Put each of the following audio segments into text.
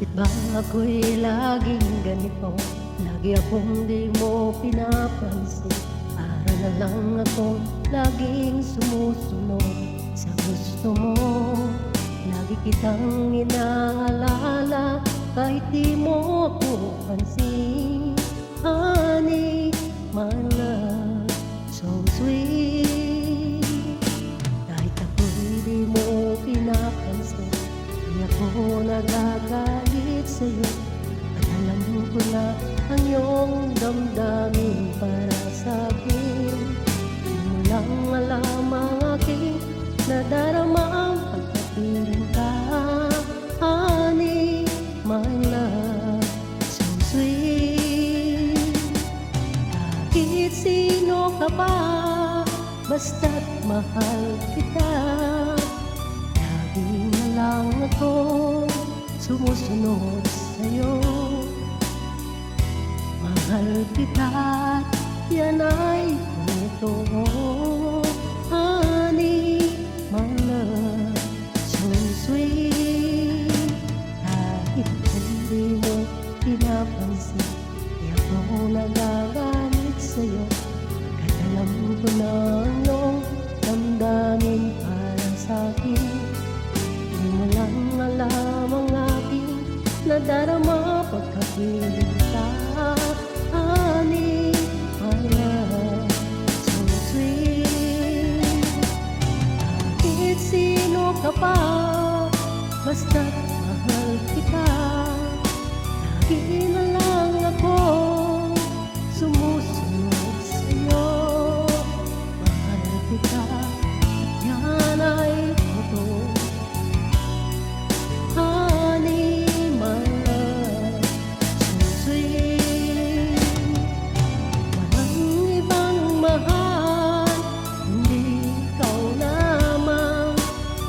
Bakit ba ako'y laging ganito? Lagi akong di mo pinapansin. Para na lang akong laging sumusunod sa gusto mo. Lagi kitang inaalala kahit di mo ako pansin. Honey, my love, so sweet. Kahit ako'y di mo pinapansin, di ako nagagalit sa'yo. At alam ko na ang iyong damdamin para sa'kin. Di mo lang alam ang aking nadarama ang pagkapiling ka. Honey, my love, so sweet. Kahit sino ka pa, basta't mahal kita. Lagi na lang ako sumusunod sa'yo. Mahal kita't yan ay totoo. Honey, my love, so sweet. Kahit hindi mo pinapansin, di ako nagagalit sa'yo. Kahit alam ko na ang iyong damdamin para sa'kin. Di mo lang alam ang aking nadarama pagkapiling ka. Honey, my love, so sweet. Kahit sino ka pa, basta't mahal kita. Lagi na lang ako sumusunod sa'yo. Mahal kita, yan ay totoo. Honey, my love, so sweet. Walang ibang mahal, hindi ikaw lamang.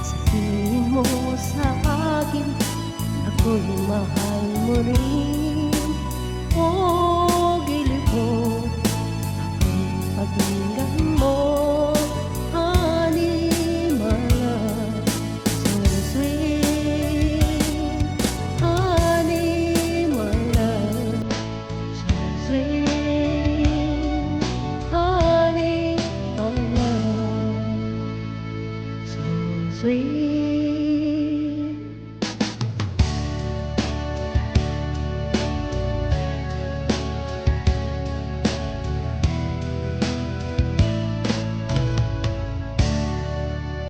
Sabihin mo sa akin, ako'y mahal mo rin. O gilid mo, ako'y pakinggan mo. Honey, my love, so sweet. Honey, my love, so sweet. Honey, my love, so sweet.